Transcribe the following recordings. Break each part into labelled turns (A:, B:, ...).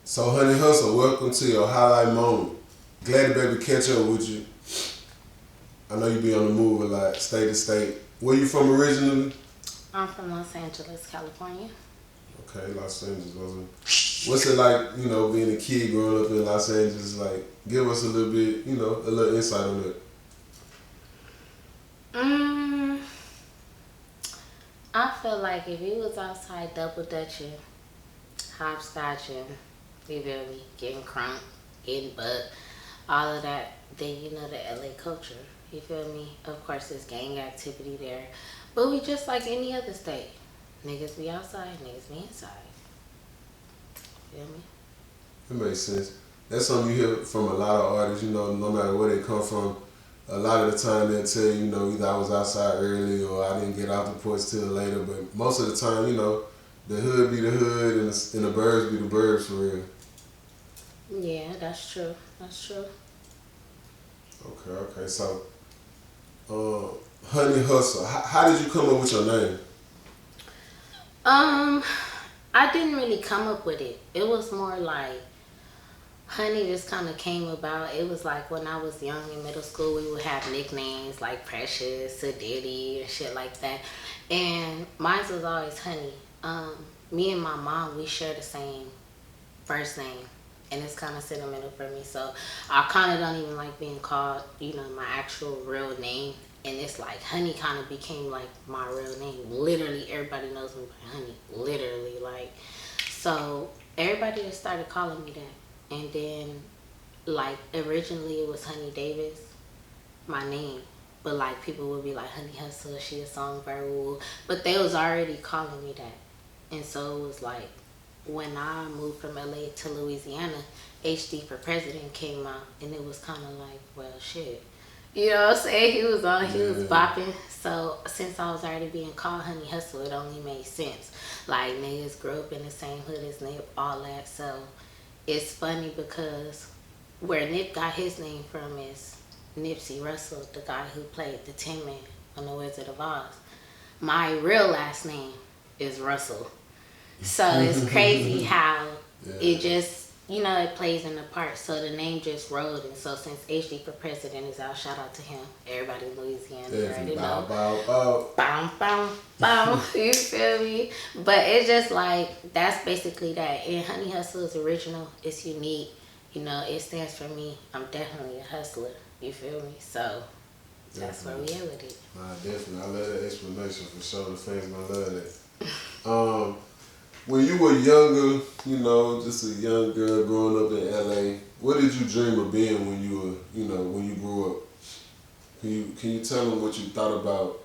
A: So, Hunny Hussle, welcome to your highlight moment. Glad to be able to catch up with you. I know you be on the move a lot, state to state. Where you from originally?
B: I'm from Los Angeles, California.
A: Okay, Los Angeles. What's it like, being a kid growing up in Los Angeles? Like, give us a little bit, a little insight on it.
B: I feel like if you was outside double dutching, hopscotching, you feel me, getting crunk, getting bucked, all of that, then you know the LA culture. You feel me? Of course, there's gang activity there, but we just like any other state. Niggas be outside, niggas be inside. Feel me?
A: It makes sense. That's something you hear from a lot of artists, no matter where they come from. A lot of the time they'll tell you, either I was outside early or I didn't get out the porch till later. But most of the time, the hood be the hood and the birds be the birds for real.
B: Yeah, that's true. That's true.
A: Okay. So, Hunny Hussle, how did you come up with your name?
B: I didn't really come up with it. It was more like Honey just kind of came about. It was like when I was young in middle school, we would have nicknames like Precious, Sadiddy, and shit like that. And mine was always Honey. Me and my mom, we share the same first name. And it's kind of sentimental for me. So I kind of don't even like being called, my actual real name. And it's like Honey kind of became like my real name. Literally, everybody knows me by Honey. Literally, like. So everybody just started calling me that. And then, like, originally it was Honey Davis, my name. But, like, people would be like, Hunny Hussle, she a songbird. But they was already calling me that. And so it was like, when I moved from LA to Louisiana, HD for President came out. And it was kind of like, well, shit. You know what I'm saying? He was bopping. So, since I was already being called Hunny Hussle, it only made sense. Like, niggas grew up in the same hood as Nip, all that. So it's funny because where Nip got his name from is Nipsey Russell, the guy who played the Tin Man on The Wizard of Oz. My real last name is Russell. So it's crazy how it just, it plays in the part. So the name just rolled. And so since HD for President is out, shout out to him. Everybody in Louisiana already know. Bow, bow, bow. You feel me? But it's just like, that's basically that. And Hunny Hussle is original. It's unique. It stands for me. I'm definitely a hustler. You feel me? So that's where we at with it.
A: Nah, definitely. I love that explanation for sure. The fans gonna love that. When you were younger, just a young girl growing up in LA, what did you dream of being when you were, when you grew up? Can you tell them what you thought about?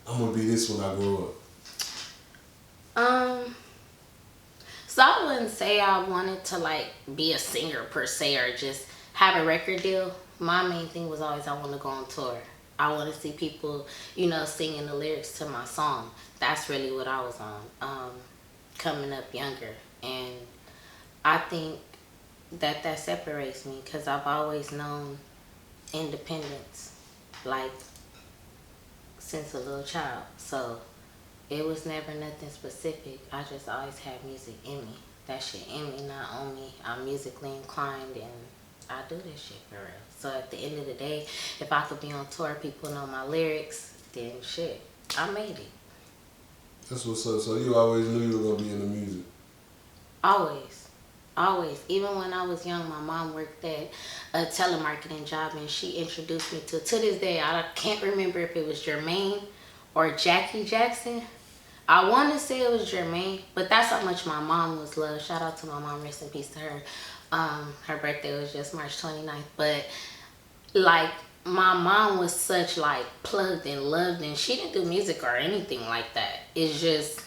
A: I'm gonna be this when I grow
B: up. So I wouldn't say I wanted to like be a singer per se or just have a record deal. My main thing was always I want to go on tour. I want to see people, singing the lyrics to my song. That's really what I was on. Coming up younger, and I think that separates me because I've always known independence, like since a little child. So it was never nothing specific. I just always had music in me. That shit in me. Not only I'm musically inclined and I do this shit for real. So at the end of the day, if I could be on tour, people know my lyrics, then shit, I made it.
A: That's what's up. So you always knew you were going to be in the music?
B: Always. Even when I was young, my mom worked at a telemarketing job and she introduced me to this day, I can't remember if it was Jermaine or Jackie Jackson. I want to say it was Jermaine, but that's how much my mom was loved. Shout out to my mom, rest in peace to her. Her birthday was just March 29th. But like, my mom was such like plugged and loved, and she didn't do music or anything like that. It's just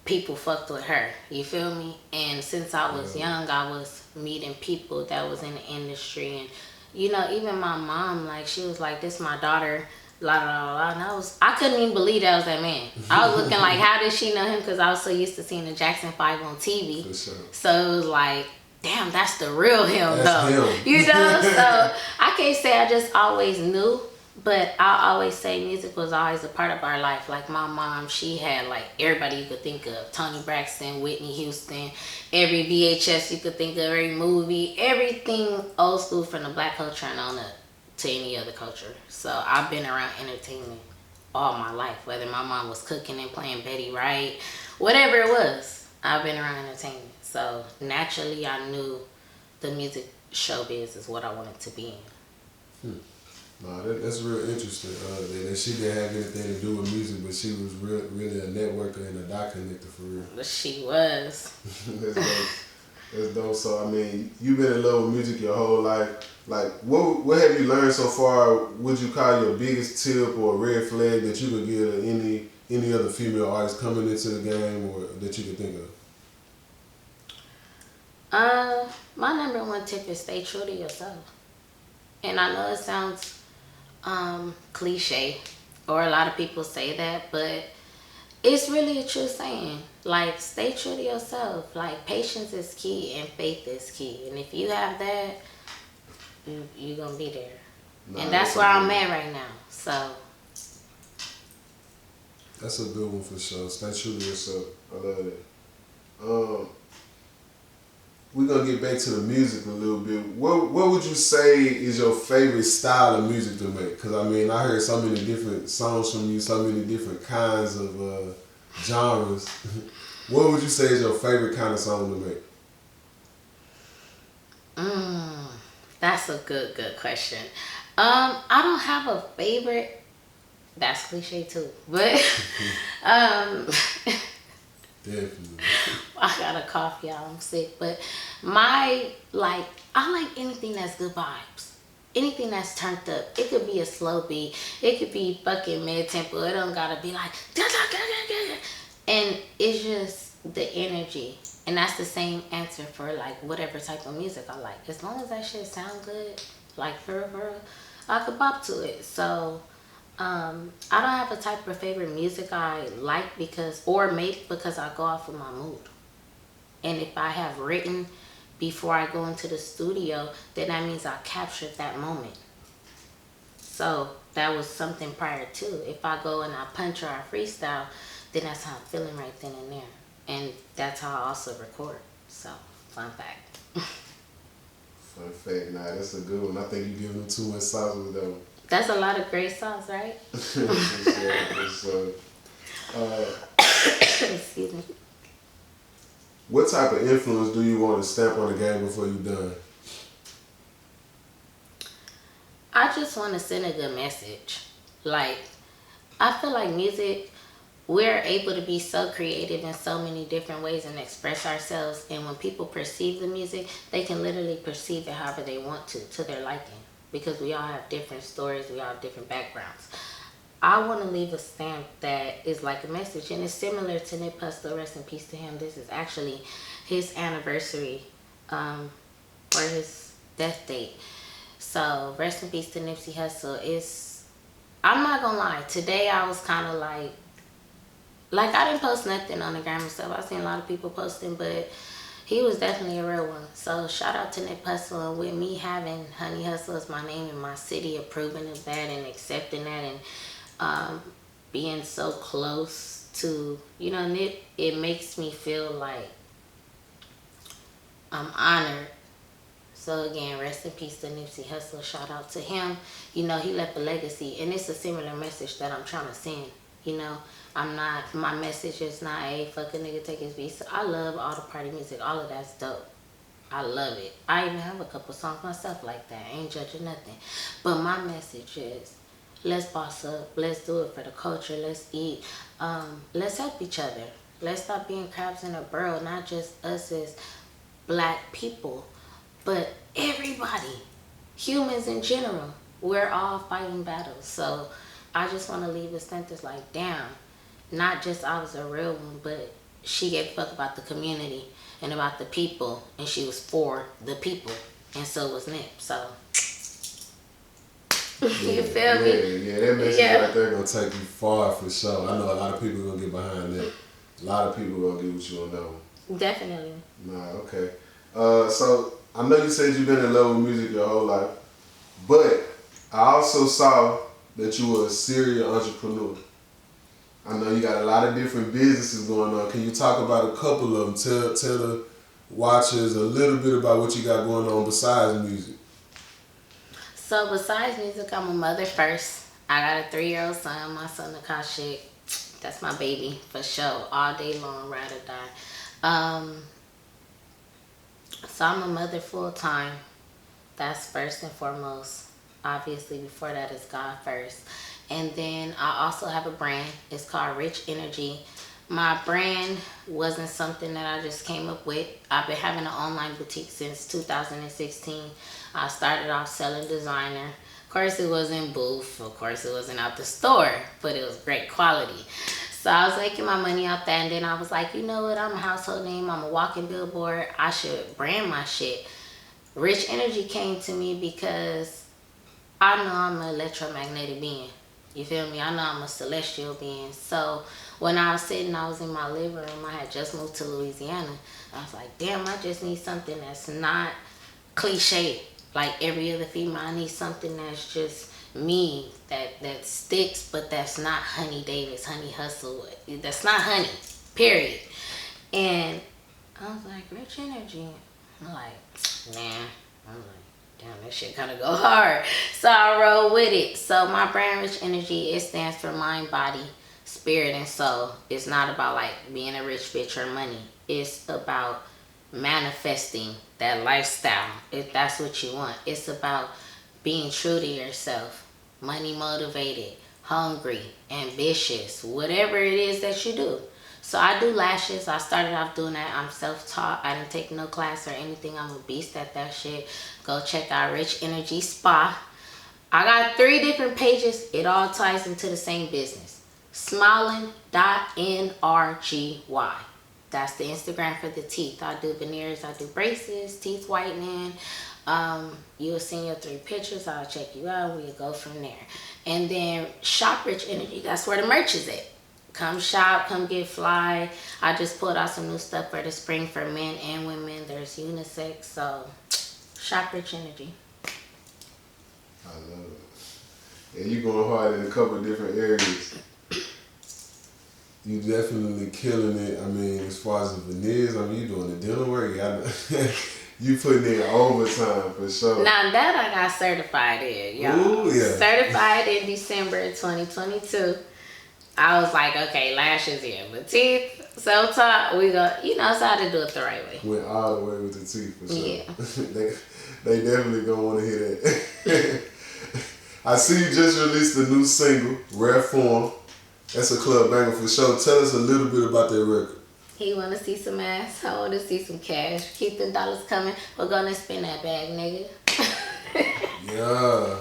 B: people fucked with her. You feel me? And since I was young, I was meeting people that was in the industry, and even my mom, like, she was like, "This my daughter." La la la, and I couldn't even believe that was that man. I was looking like, how did she know him? Because I was so used to seeing the Jackson 5 on TV.
A: For sure.
B: So it was like, damn, that's the real him,
A: that's
B: though.
A: Him.
B: So I can't say I just always knew, But I always say music was always a part of our life. Like my mom, she had like everybody you could think of. Toni Braxton, Whitney Houston, every VHS you could think of, every movie, everything old school from the black culture and on up to any other culture. So I've been around entertainment all my life. Whether my mom was cooking and playing Betty Wright, whatever it was, I've been around entertainment. So naturally I knew the music showbiz is what I wanted to be in.
A: No, that's real interesting. That she didn't have anything to do with music, but she was really a networker and a dot connector for real.
B: She was.
A: That's dope. That's dope. So I mean, you've been in love with music your whole life. Like, what have you learned so far? Would you call your biggest tip or red flag that you could give to any other female artist coming into the game, or that you could think of?
B: My number one tip is stay true to yourself. And I know it sounds cliche, or a lot of people say that, but it's really a true saying. Like, stay true to yourself. Like, patience is key and faith is key. And if you have that, you're gonna be there. And that's where I'm at right now. So
A: that's a good one for sure. Stay true to yourself. I love it. We're gonna get back to the music a little bit. What would you say is your favorite style of music to make? Because I mean, I heard so many different songs from you, so many different kinds of genres. What would you say is your favorite kind of song to make?
B: That's a good question. I don't have a favorite. That's cliche too, but
A: Definitely.
B: I got a cough, y'all. I'm sick, but I like anything that's good vibes. Anything that's turned up. It could be a slow beat. It could be fucking mid tempo. It don't gotta be like, and it's just the energy. And that's the same answer for like whatever type of music I like. As long as that shit sound good, like for real, I could bop to it. So I don't have a type of favorite music I like or make because I go off of my mood. And if I have written before I go into the studio, then that means I captured that moment. So that was something prior to. If I go and I punch or I freestyle, then that's how I'm feeling right then and there. And that's how I also record. So, fun fact.
A: Fun fact, nah, that's a good one. I think you giving them too much sauce with that one.
B: That's a lot of great songs, right?
A: So,
B: excuse me.
A: What type of influence do you want to stamp on the game before you're done?
B: I just want to send a good message. Like, I feel like music, we're able to be so creative in so many different ways and express ourselves. And when people perceive the music, they can literally perceive it however they want to their liking. Because we all have different stories, we all have different backgrounds. I want to leave a stamp that is like a message. And it's similar to Nip Hussle, rest in peace to him. This is actually his anniversary or his death date. So rest in peace to Nipsey Hussle. I'm not gonna lie, today I was kind of like I didn't post nothing on the gram and stuff. I've seen a lot of people posting, but he was definitely a real one. So shout out to Nip Hussle. And with me having Hunny Hussle as my name in my city, approving of that and accepting that, and being so close to, Nip, it makes me feel like I'm honored. So again, rest in peace to Nipsey Hussle. Shout out to him. He left a legacy, and it's a similar message that I'm trying to send. My message is not, hey, fuck a nigga, take his beat. So I love all the party music. All of that's dope. I love it. I even have a couple songs myself like that. I ain't judging nothing. But my message is, let's boss up. Let's do it for the culture. Let's eat. Let's help each other. Let's stop being crabs in a barrel. Not just us as black people, but everybody. Humans in general. We're all fighting battles. So I just want to leave a sentence like, damn, not just I was a real one, but she gave a fuck about the community and about the people, and she was for the people, and so was Nip. So you feel me?
A: Yeah, that message right there gonna take you far for sure. I know a lot of people gonna get behind that. A lot of people gonna get what you on that one.
B: Definitely.
A: Nah, okay. So I know you said you've been in love with music your whole life, but I also saw that you were a serial entrepreneur? I know you got a lot of different businesses going on. Can you talk about a couple of them? Tell the watchers a little bit about what you got going on besides music.
B: So besides music, I'm a mother first. I got a 3-year-old son. My son, Akashi, that's my baby for sure. All day long, ride or die. So I'm a mother full time. That's first and foremost. Obviously, before that is God first. And then I also have a brand. It's called Rich Energy. My brand wasn't something that I just came up with. I've been having an online boutique since 2016. I started off selling designer. Of course, it wasn't booth. Of course, it wasn't out the store, but it was great quality. So I was making my money off that, and then I was like, you know what? I'm a household name. I'm a walking billboard. I should brand my shit. Rich Energy came to me because I know I'm an electromagnetic being. You feel me? I know I'm a celestial being. So when I was sitting, I was in my living room. I had just moved to Louisiana. I was like, damn, I just need something that's not cliche like every other female. I need something that's just me, that sticks, but that's not Honey Davis, Hunny Hussle. That's not honey, period. And I was like, Rich Energy. I'm like, man, I'm like, damn, that shit kind of go hard. So I roll with it. So my brand, Rich Energy, it stands for mind, body, spirit, and soul. It's not about like being a rich bitch or money. It's about manifesting that lifestyle, if that's what you want. It's about being true to yourself, money motivated, hungry, ambitious, whatever it is that you do. So I do lashes. I started off doing that. I'm self-taught. I didn't take no class or anything. I'm a beast at that shit. Go check out Rich Energy Spa. I got 3 different pages. It all ties into the same business. Smiling.nrgy. That's the Instagram for the teeth. I do veneers. I do braces, teeth whitening. You'll see your 3 pictures. I'll check you out. We'll go from there. And then Shop Rich Energy. That's where the merch is at. Come shop, come get fly. I just pulled out some new stuff for the spring for men and women. There's unisex, so Shop Rich Energy.
A: I love it. And you going hard in a couple of different areas. You definitely killing it. I mean, as far as the veneers, I mean, you doing the dental work. You putting in overtime for sure.
B: Now that I got certified in, y'all.
A: Ooh, yeah.
B: Certified in December 2022. I was like, okay, lashes in, but teeth, self-taught, we go, you know, it's how to do it the right way.
A: Went all the way with the teeth for sure.
B: Yeah.
A: they definitely gonna want to hear that. I see you just released a new single, Rare Form. That's a club banger for sure. Tell us a little bit about that record.
B: He want to see some ass. I want to see some cash. Keep them dollars coming. We're going to spend that bag, nigga.
A: Yeah.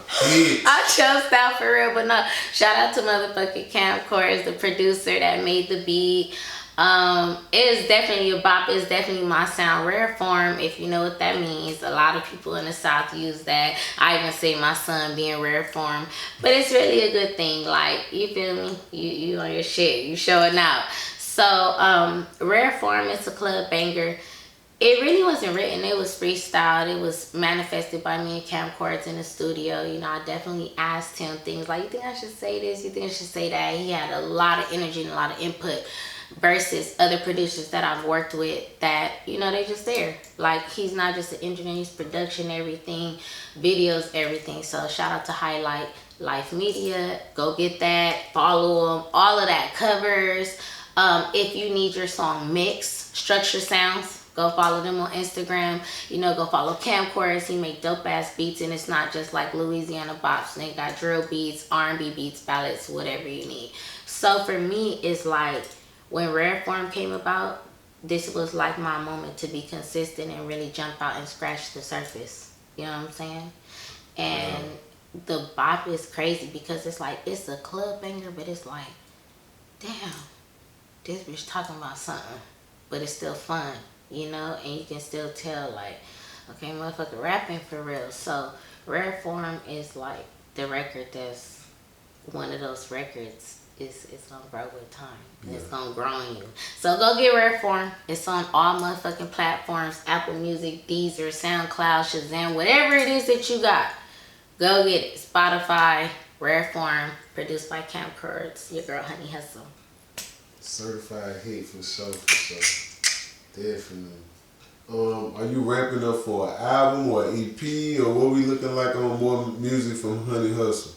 B: I chose that for real, but no. Shout out to motherfucking Camcorders, the producer that made the beat. It is definitely a bop. It's definitely my sound. Rare Form, if you know what that means. A lot of people in the South use that. I even say my son being Rare Form, but it's really a good thing. Like, you feel me? You on your shit. You showing out. So Rare Form is a club banger. It really wasn't written. It was freestyled. It was manifested by me and Camcorders in the studio. You know, I definitely asked him things like, you think I should say this? You think I should say that? He had a lot of energy and a lot of input versus other producers that I've worked with that, you know, they just there. Like, he's not just an engineer. He's production, everything, videos, everything. So shout out to Highlight Life Media. Go get that. Follow them. All of that. Covers. If you need your song mixed, Structure Sounds. Go follow them on Instagram. You know, go follow Camcorders. He make dope ass beats, and it's not just like Louisiana bops. They got drill beats, R&B beats, ballads, whatever you need. So for me, it's like when Rare Form came about, this was like my moment to be consistent and really jump out and scratch the surface. You know what I'm saying? And the bop is crazy because it's like, it's a club banger, but it's like, damn, this bitch talking about something, but it's still fun. You know, and you can still tell, like, okay, motherfucker rapping for real. So Rare Form is like the record that's one of those records. It's gonna grow with time. And it's gonna grow on you. So go get Rare Form. It's on all motherfucking platforms: Apple Music, Deezer, SoundCloud, Shazam, whatever it is that you got. Go get it. Spotify, Rare Form, produced by Camp Chords, your girl Hunny Hussle.
A: Certified hit for sure, for sure. Definitely. Are you ramping up for an album or an EP, or what we looking like on more music from Hunny Hussle?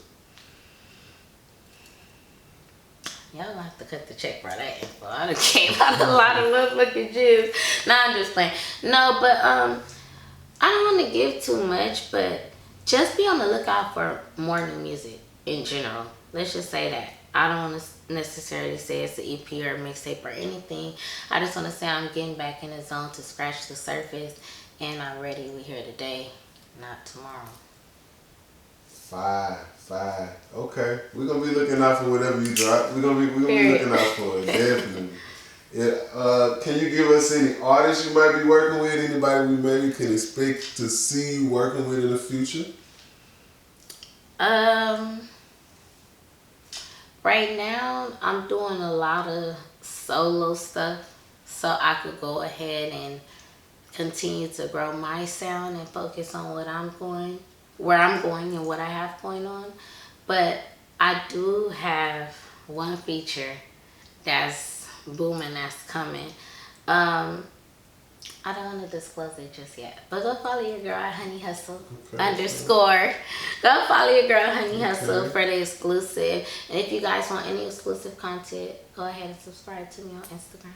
B: Y'all gonna have to cut the check for that info. I done came out a lot of motherfucking juice. Nah, I'm just playing. No, but I don't want to give too much, but just be on the lookout for more new music in general. Let's just say that. I don't want to necessarily say it's an EP or a mixtape or anything. I just want to say I'm getting back in the zone to scratch the surface, and I'm ready. We here today, not tomorrow.
A: Fire. Okay, we're gonna be looking out for whatever you drop. We're gonna be looking out for it, definitely. Yeah. Can you give us any artists you might be working with? Anybody we maybe can expect to see you working with in the future?
B: Right now I'm doing a lot of solo stuff, so I could go ahead and continue to grow my sound and focus on where I'm going and what I have going on. But I do have one feature that's booming, that's coming. I don't want to disclose it just yet, but go follow your girl at Hunny Hussle _ Go follow your girl Hunny Hussle for the exclusive. And if you guys want any exclusive content, go ahead and subscribe to me on Instagram.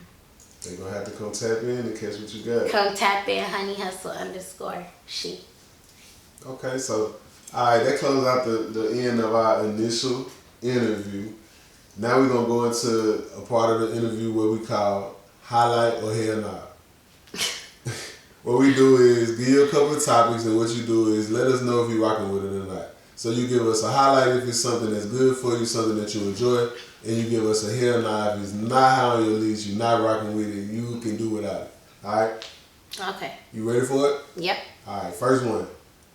A: They're gonna have to come tap in and catch what you got.
B: Come tap in Hunny Hussle _ she.
A: Okay, so alright, that closes out the end of our initial interview. Now we're gonna go into a part of the interview where we call highlight or hell nah. What we do is give you a couple of topics, and what you do is let us know if you're rocking with it or not. So you give us a highlight if it's something that's good for you, something that you enjoy, and you give us a hell nah if it's not high on your list, you're not rocking with it, you can do without it. Alright?
B: Okay.
A: You ready for it?
B: Yep.
A: Alright, first one.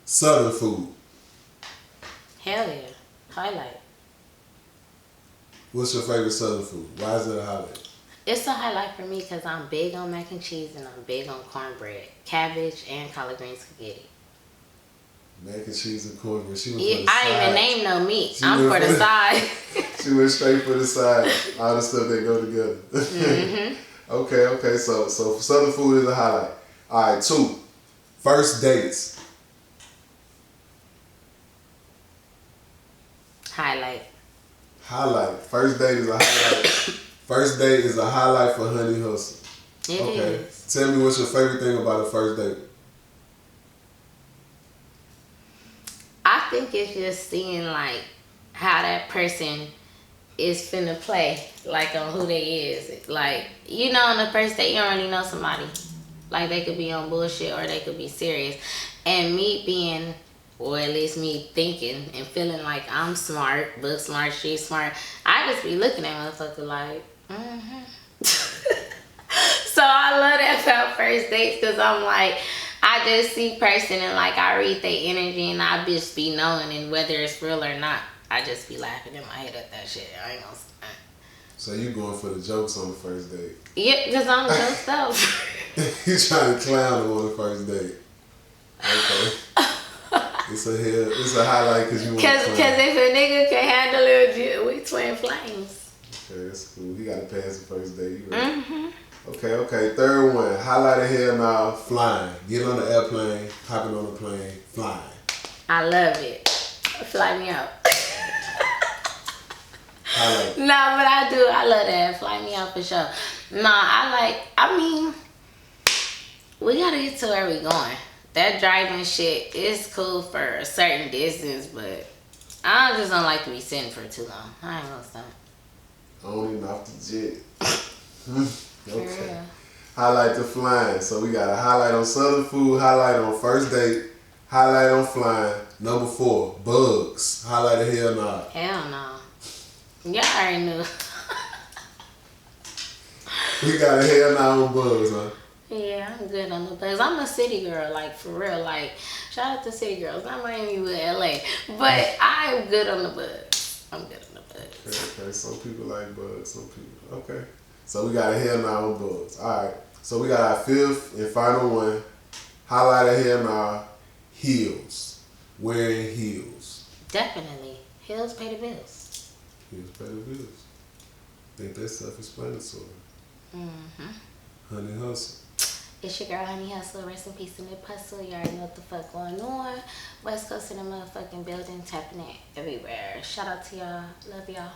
A: Southern food.
B: Hell yeah. Highlight.
A: What's your favorite Southern food? Why is it a highlight?
B: It's a highlight for me because I'm big on mac and cheese and I'm big on cornbread, cabbage, and collard green spaghetti.
A: Mac and cheese and cornbread. She went
B: Yeah,
A: for the
B: I
A: side.
B: ain't even name no meat. I'm for the side.
A: She went straight for the side. All the stuff that go together.
B: Mm-hmm.
A: Okay. So Southern food is a highlight. All right, 2. First dates.
B: Highlight.
A: First date is a highlight. First date is a highlight for Hunny Hussle.
B: It is.
A: Tell me what's your favorite thing about a first date.
B: I think it's just seeing like how that person is finna play, like on who they is. Like, you know, on the first date you don't really know somebody. Like they could be on bullshit or they could be serious. And me being, or at least me thinking and feeling like I'm smart, book smart, she's smart, I just be looking at motherfucker like, So I love that about first dates because I'm like, I just see person and like I read their energy and I just be knowing, and whether it's real or not, I just be laughing in my head at that shit. I ain't gonna say.
A: So you going for the jokes on the first date?
B: Yeah, because I'm joked up.
A: You trying to clown them on the first date? Okay. It's a highlight because you want to clown.
B: Because if a nigga can handle it, we twin flames.
A: Okay, that's cool. He got to pass the first date. You ready? Okay. Third one. Highlight of hell now. Flying. Get on the airplane. Hopping on the plane. Flying.
B: I love it. Fly me out.
A: Highlight.
B: No, but I do. I love that. Fly me out for sure. I mean, we got to get to where we going. That driving shit is cool for a certain distance, but I just don't like to be sitting for too long. I ain't gonna stop.
A: On and off the jet. Okay. Highlight the flying. So we got a highlight on Southern food, highlight on first date, highlight on flying. Number 4, bugs. Highlight of hell nah.
B: Hell no. Y'all already knew.
A: We got a hell nah on bugs, huh?
B: Yeah, I'm good on the bugs. I'm a city girl, like for real. Like, shout out to city girls. Not Miami, but LA. But I'm good on the bugs. I'm good on the bugs.
A: Okay. Some people like bugs, some people. Okay. So we got a hell nah on bugs. Alright. So we got our 5th and final one. Highlight of hell nah, heels. Wearing heels.
B: Definitely. Hills pay the bills.
A: Hills pay the bills. Think that's self-explanatory. Hunny Hussle.
B: It's your girl, Hunny Hussle. Rest in peace to Nip Hustle. You already know what the fuck going on. West Coast in the motherfucking building, tapping it everywhere. Shout out to y'all. Love y'all.